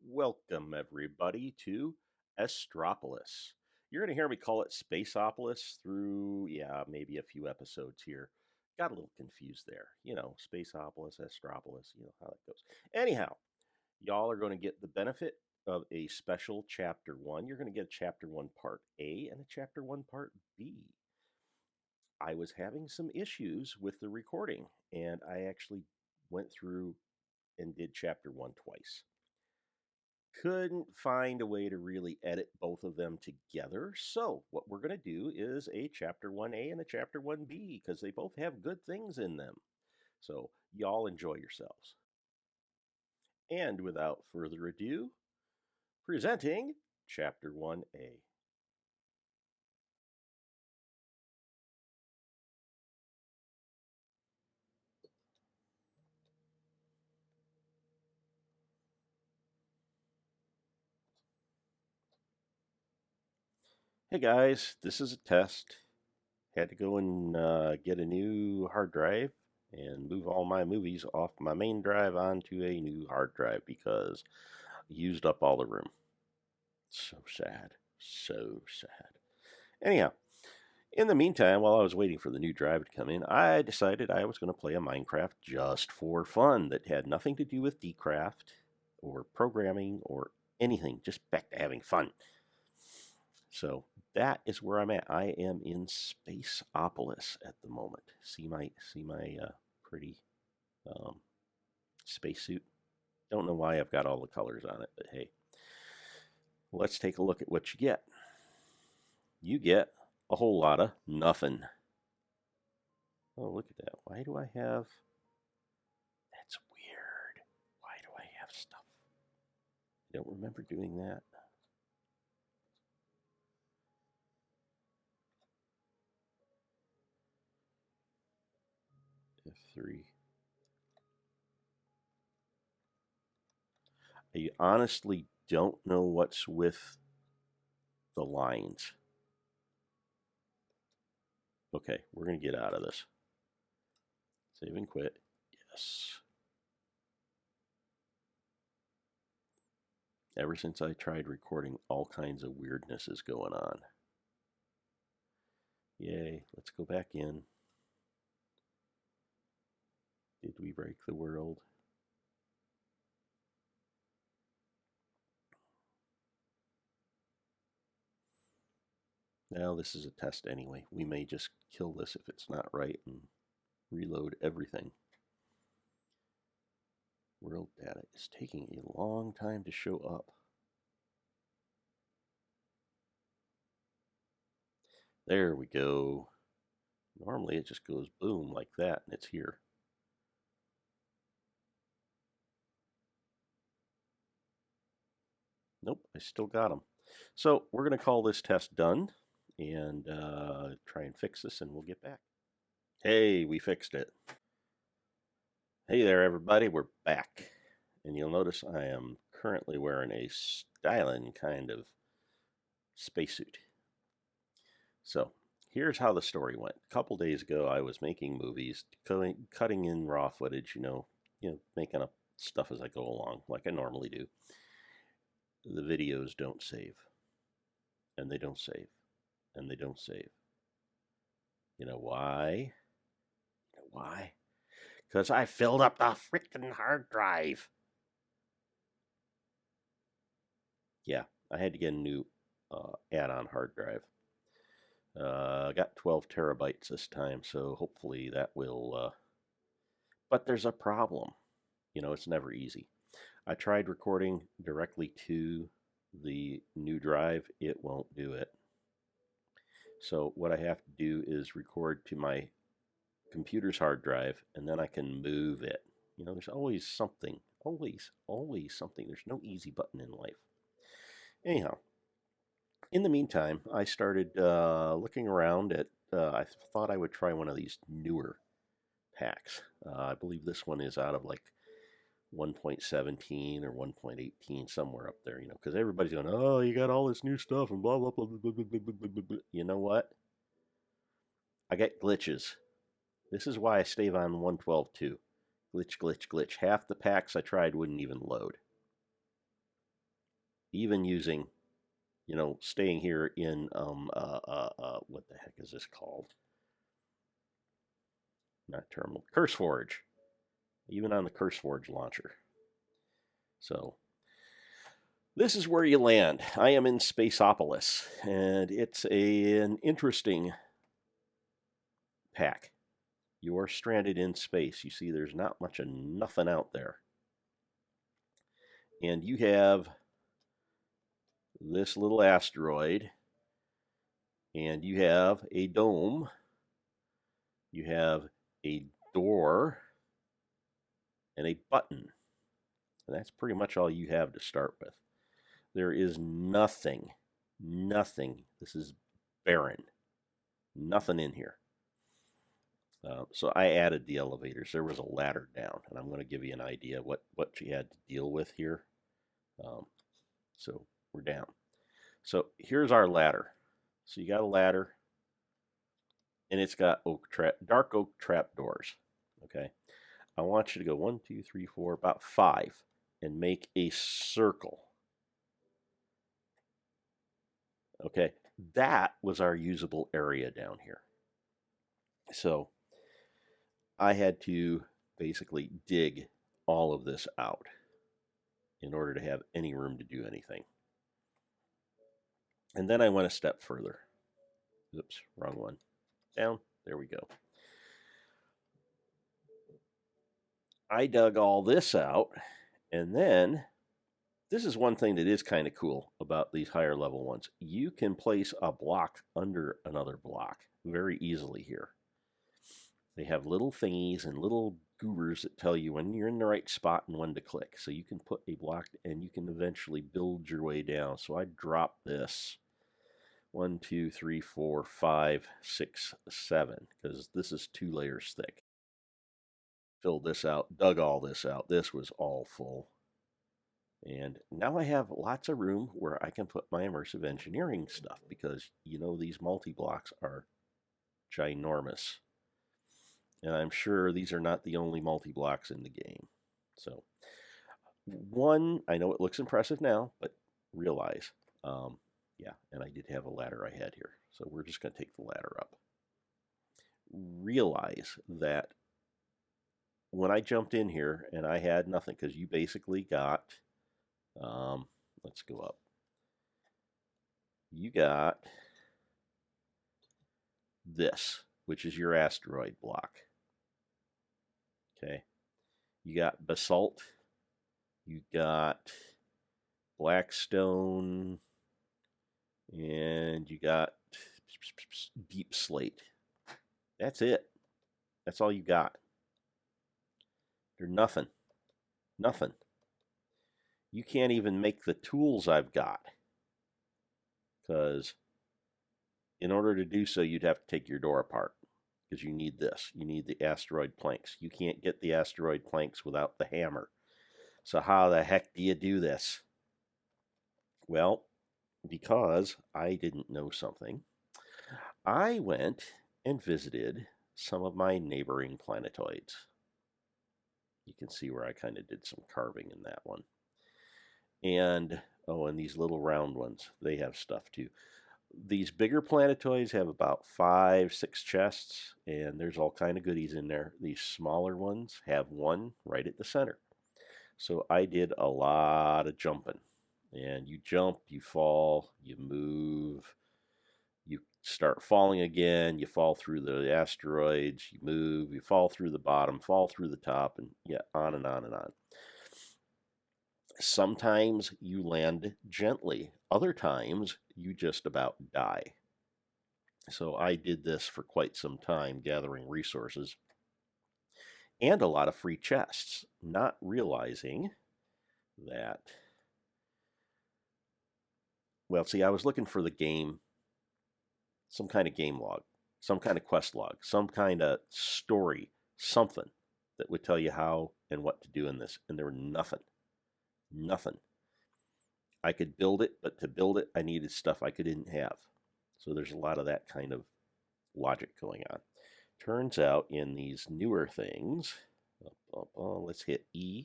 Welcome, everybody, to Astropolis. You're going to hear me call it Spaceopolis through, maybe a few episodes here. Got a little confused there. Spaceopolis, Astropolis, how that goes. Anyhow, y'all are going to get the benefit of a special Chapter 1. You're going to get a Chapter 1 Part A and a Chapter 1 Part B. I was having some issues with the recording, and I actually went through and did Chapter 1 twice. Couldn't find a way to really edit both of them together. So what we're going to do is a Chapter 1A and a Chapter 1B because they both have good things in them. So y'all enjoy yourselves. And without further ado, presenting Chapter 1A. Hey guys, this is a test. Had to go and get a new hard drive and move all my movies off my main drive onto a new hard drive because I used up all the room. So sad. So sad. Anyhow, in the meantime, while I was waiting for the new drive to come in, I decided I was going to play a Minecraft just for fun that had nothing to do with Dcraft or programming or anything, just back to having fun. So that is where I'm at. I am in Spaceopolis at the moment. See my pretty spacesuit. Don't know why I've got all the colors on it, but hey, let's take a look at what you get. You get a whole lot of nothing. Oh, look at that. Why do I have... That's weird. Why do I have stuff? I don't remember doing that. F3. I honestly don't know what's with the lines. Okay, we're going to get out of this. Save and quit. Yes. Ever since I tried recording, all kinds of weirdness is going on. Yay, let's go back in. Did we break the world? Now this is a test anyway. We may just kill this if it's not right and reload everything. World data is taking a long time to show up. There we go. Normally it just goes boom like that and it's here. Nope, I still got them. So we're going to call this test done and try and fix this and we'll get back. Hey, we fixed it. Hey there, everybody. We're back. And you'll notice I am currently wearing a styling kind of spacesuit. So here's how the story went. A couple days ago, I was making movies, cutting in raw footage, making up stuff as I go along, like I normally do. The videos don't save. And they don't save. And they don't save. You know why? You know why? Because I filled up the freaking hard drive. Yeah, I had to get a new add-on hard drive. I got 12 terabytes this time, so hopefully that will... But there's a problem. It's never easy. I tried recording directly to the new drive. It won't do it. So what I have to do is record to my computer's hard drive, and then I can move it. There's always something. Always something. There's no easy button in life. Anyhow, in the meantime, I started looking around at, I thought I would try one of these newer packs. I believe this one is out of like 1.17 or 1.18, somewhere up there, because everybody's going, oh, you got all this new stuff and blah, blah, blah, blah, blah, blah, blah, blah, blah. You know what? I get glitches. This is why I stay on 112.2. Glitch, glitch, glitch. Half the packs I tried wouldn't even load. even using, staying here in, what the heck is this called? Not Terminal, CurseForge, even on the CurseForge launcher. So this is where you land. I am in Spaceopolis, and it's an interesting pack. You are stranded in space. You see there's not much of nothing out there. And you have this little asteroid, and you have a dome, you have a door, and a button. And that's pretty much all you have to start with. There is nothing. This is barren. Nothing in here. So I added the elevators. There was a ladder down, and I'm going to give you an idea what you had to deal with here. So we're down. So here's our ladder. So you got a ladder, and it's got dark oak trapdoors. Okay, I want you to go 1, 2, 3, 4, about 5, and make a circle. Okay, that was our usable area down here. So I had to basically dig all of this out in order to have any room to do anything. And then I went a step further. Oops, wrong one. Down, there we go. I dug all this out, and then this is one thing that is kind of cool about these higher level ones. You can place a block under another block very easily here. They have little thingies and little goobers that tell you when you're in the right spot and when to click. So you can put a block and you can eventually build your way down. So I dropped this 1, 2, 3, 4, 5, 6, 7, because this is 2 layers thick. Filled this out, dug all this out. This was all full. And now I have lots of room where I can put my immersive engineering stuff, because these multi-blocks are ginormous. And I'm sure these are not the only multi-blocks in the game. So, I know it looks impressive now, but realize, yeah, and I did have a ladder I had here. So we're just going to take the ladder up. Realize that when I jumped in here and I had nothing, because you basically got, let's go up. You got this, which is your asteroid block. Okay, you got basalt, you got blackstone, and you got deep slate. That's it. That's all you got. There's nothing. You can't even make the tools I've got, because in order to do so, you'd have to take your door apart. Because you need this. You need the asteroid planks. You can't get the asteroid planks without the hammer. So how the heck do you do this? Well, because I didn't know something, I went and visited some of my neighboring planetoids. You can see where I kind of did some carving in that one. And, and these little round ones, they have stuff too. These bigger planetoids have about 5, 6 chests, and there's all kind of goodies in there. These smaller ones have one right at the center. So I did a lot of jumping. And you jump, you fall, you move, you start falling again, you fall through the asteroids, you move, you fall through the bottom, fall through the top, and yeah, on and on and on. Sometimes you land gently. Other times you just about die. So I did this for quite some time, gathering resources and a lot of free chests, not realizing that, well, see, I was looking for the game, some kind of game log, some kind of quest log, some kind of story, something that would tell you how and what to do in this, and there were nothing. I could build it, but to build it, I needed stuff I didn't have. So there's a lot of that kind of logic going on. Turns out in these newer things, let's hit E.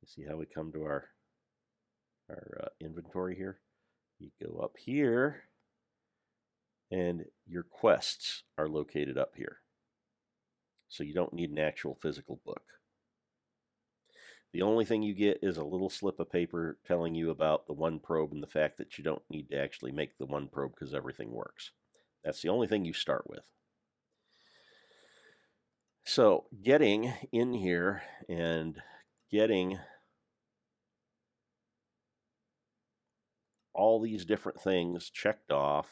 You see how we come to our our inventory here. You go up here, and your quests are located up here. So you don't need an actual physical book. The only thing you get is a little slip of paper telling you about the one probe and the fact that you don't need to actually make the one probe because everything works. That's the only thing you start with. So getting in here and getting all these different things checked off,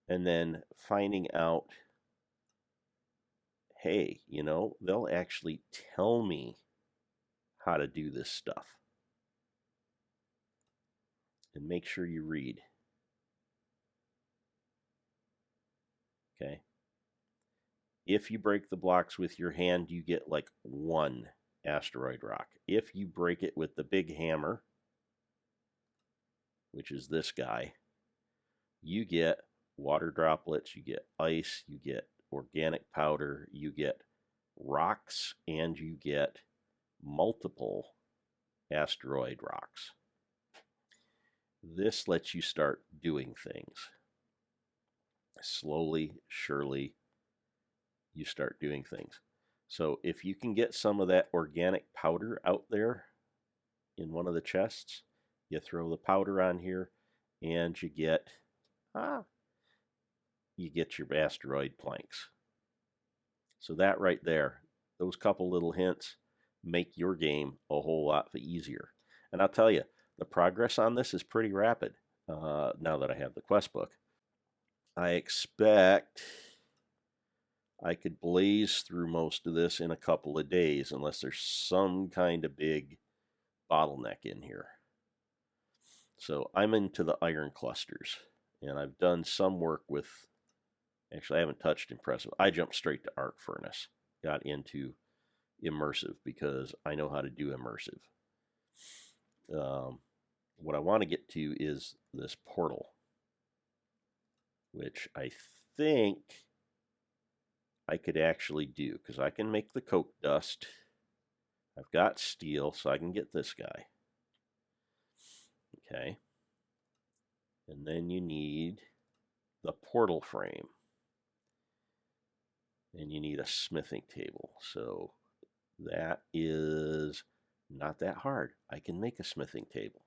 and then finding out, hey, you know, they'll actually tell me how to do this stuff. And make sure you read. Okay. If you break the blocks with your hand, you get like 1 asteroid rock. If you break it with the big hammer, which is this guy, you get water droplets, you get ice, you get organic powder, you get rocks, and you get multiple asteroid rocks. This lets you start doing things. Slowly, surely, you start doing things. So if you can get some of that organic powder out there in one of the chests, you throw the powder on here, and you get your asteroid planks. So that right there, those couple little hints make your game a whole lot easier. And I'll tell you, the progress on this is pretty rapid now that I have the quest book. I expect I could blaze through most of this in a couple of days unless there's some kind of big bottleneck in here. So I'm into the iron clusters, and I've done some work with, actually I haven't touched impressive. I jumped straight to arc furnace, got into immersive because I know how to do immersive. What I want to get to is this portal, which I think I could actually do because I can make the coke dust. I've got steel, so I can get this guy. Okay. And then you need the portal frame. And you need a smithing table. So that is not that hard. I can make a smithing table.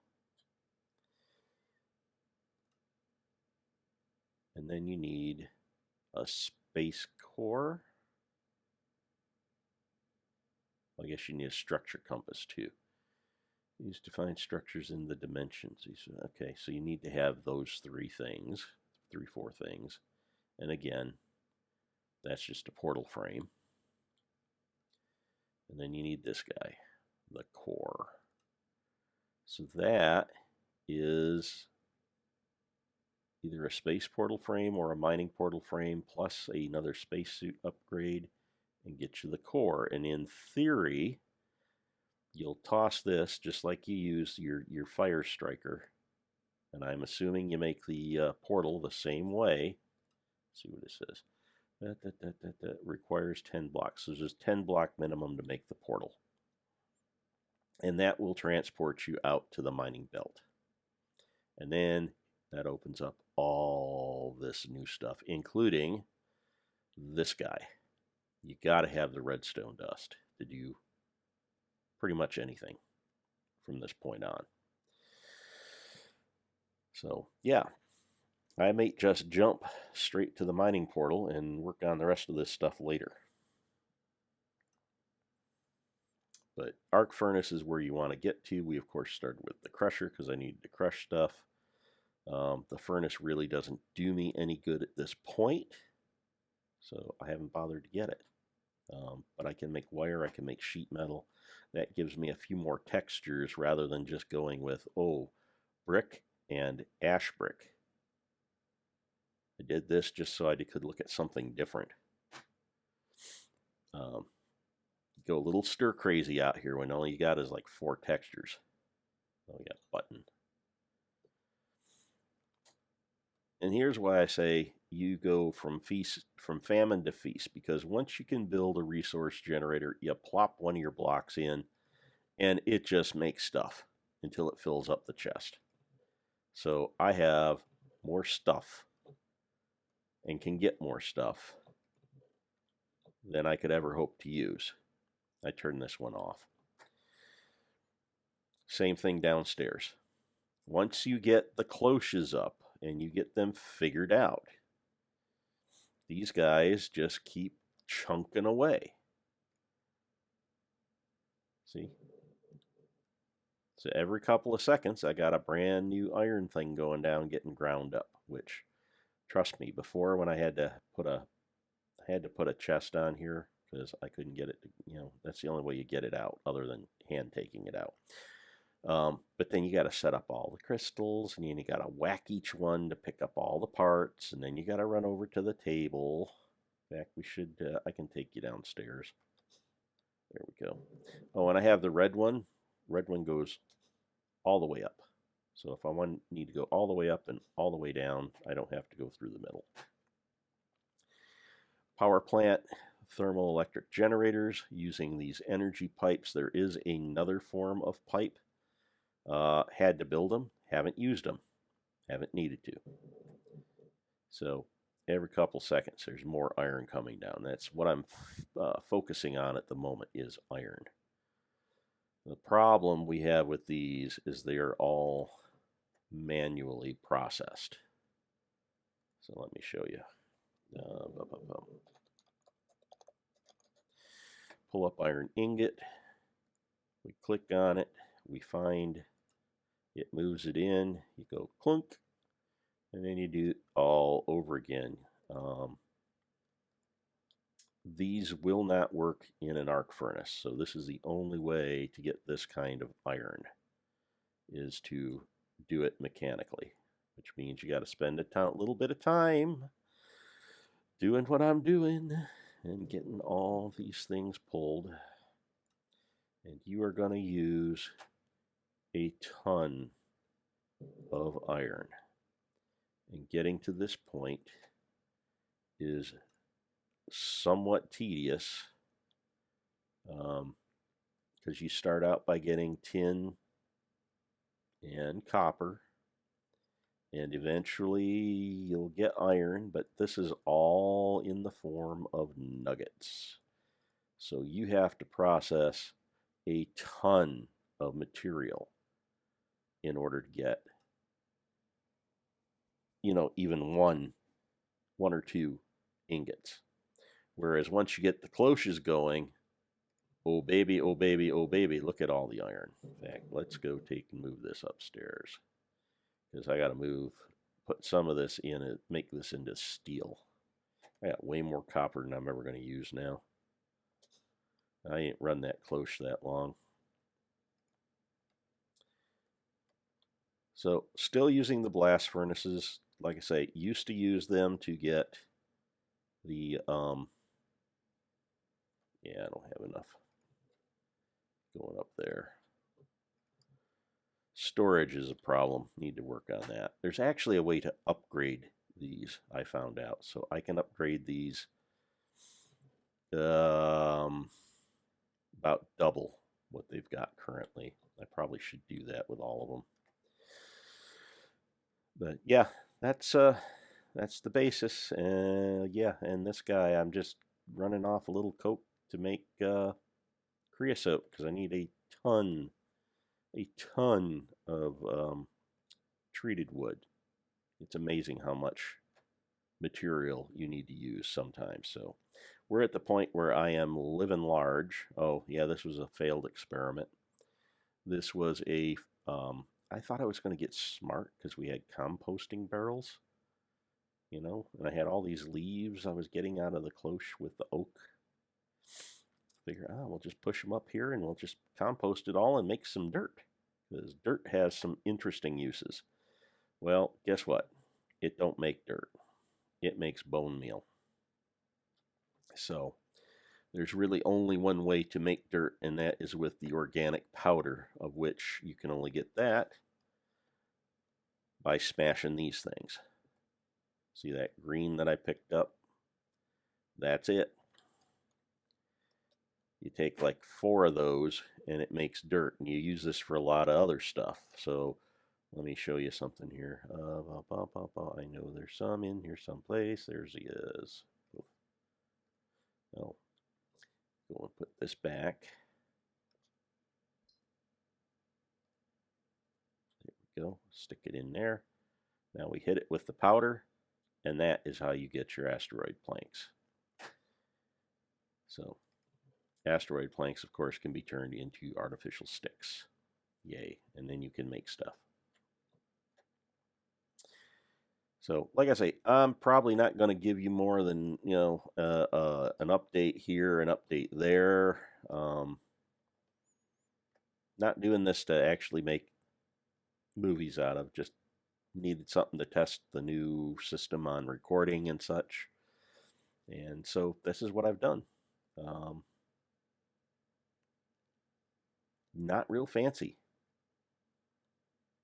And then you need a space core. I guess you need a structure compass too. Use to find structures in the dimensions. Okay, so you need to have those 4 things. And again, that's just a portal frame. And then you need this guy, the core. So that is either a space portal frame or a mining portal frame plus another spacesuit upgrade and get you the core. And in theory, you'll toss this just like you use your fire striker. And I'm assuming you make the portal the same way. Let's see what it says. That requires 10 blocks. So there's 10 block minimum to make the portal. And that will transport you out to the mining belt. And then that opens up all this new stuff, including this guy. You got to have the redstone dust to do pretty much anything from this point on. So, yeah, I may just jump straight to the mining portal and work on the rest of this stuff later. But arc furnace is where you want to get to. We, of course, started with the crusher because I needed to crush stuff. The furnace really doesn't do me any good at this point, so I haven't bothered to get it. But I can make wire, I can make sheet metal. That gives me a few more textures rather than just going with, brick and ash brick. I did this just so I could look at something different. Go a little stir crazy out here when all you got is like 4 textures. Oh, we got button. And here's why I say you go from famine to feast, because once you can build a resource generator, you plop one of your blocks in and it just makes stuff. until it fills up the chest. So I have more stuff and can get more stuff than I could ever hope to use. I turn this one off. Same thing downstairs. Once you get the cloches up and you get them figured out, these guys just keep chunking away. See? So every couple of seconds, I got a brand new iron thing going down, getting ground up. Which, trust me, before when I had to put a chest on here because I couldn't get it. That's the only way you get it out, other than hand taking it out. But then you got to set up all the crystals, and then you got to whack each one to pick up all the parts, and then you got to run over to the table. In fact, I can take you downstairs. There we go. Oh, and I have the red one. Red one goes all the way up. So if I need to go all the way up and all the way down, I don't have to go through the middle. Power plant, thermoelectric generators using these energy pipes. There is another form of pipe. Had to build them, haven't used them, haven't needed to. So every couple seconds there's more iron coming down. That's what I'm focusing on at the moment, is iron. The problem we have with these is they are all manually processed. So let me show you. Pull up iron ingot. We click on it. We find it, moves it in. You go clunk, and then you do it all over again. These will not work in an arc furnace, so this is the only way to get this kind of iron, is to do it mechanically, which means you got to spend a little bit of time doing what I'm doing and getting all these things pulled. And you are going to use a ton of iron. And getting to this point is somewhat tedious, because you start out by getting tin and copper, and eventually you'll get iron, but this is all in the form of nuggets. So you have to process a ton of material in order to get, even one or two ingots. Whereas once you get the cloches going, oh baby, oh baby, oh baby, look at all the iron. In fact, let's go move this upstairs, because I got to put some of this in and make this into steel. I got way more copper than I'm ever going to use now. I ain't run that cloche that long. So still using the blast furnaces. Like I say, used to use them to get the I don't have enough going up there. Storage is a problem. Need to work on that. There's actually a way to upgrade these, I found out. So I can upgrade these about double what they've got currently. I probably should do that with all of them. But yeah, that's the basis. And this guy, I'm just running off a little coke to make creosote, because I need a ton of treated wood. It's amazing how much material you need to use sometimes. So we're at the point where I am living large. Oh yeah, this was a failed experiment. This was I thought I was going to get smart because we had composting barrels, and I had all these leaves I was getting out of the cloche with the oak. Figure, we'll just push them up here and we'll just compost it all and make some dirt, because dirt has some interesting uses. Well, guess what? It don't make dirt. It makes bone meal. So there's really only one way to make dirt, and that is with the organic powder, of which you can only get that by smashing these things. See that green that I picked up? That's it. you take like 4 of those and it makes dirt, and you use this for a lot of other stuff. So let me show you something here. I know there's some in here someplace. There's he is. Oh, go and put this back. There we go. Stick it in there. Now we hit it with the powder, and that is how you get your asteroid planks. So asteroid planks, of course, can be turned into artificial sticks. Yay. And then you can make stuff. So, like I say, I'm probably not going to give you more than, an update here, an update there. Not doing this to actually make movies out of, just needed something to test the new system on recording and such. And so this is what I've done. Not real fancy.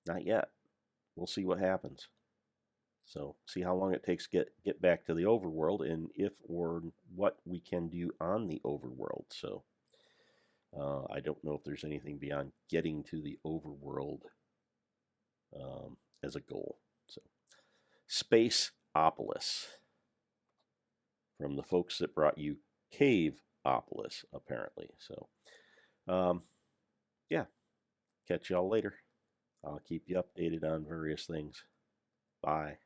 Not yet. We'll see what happens. So see how long it takes to get back to the overworld, and if or what we can do on the overworld. So I don't know if there's anything beyond getting to the overworld as a goal. So Spaceopolis, from the folks that brought you Caveopolis, apparently. So yeah, catch y'all later. I'll keep you updated on various things. Bye.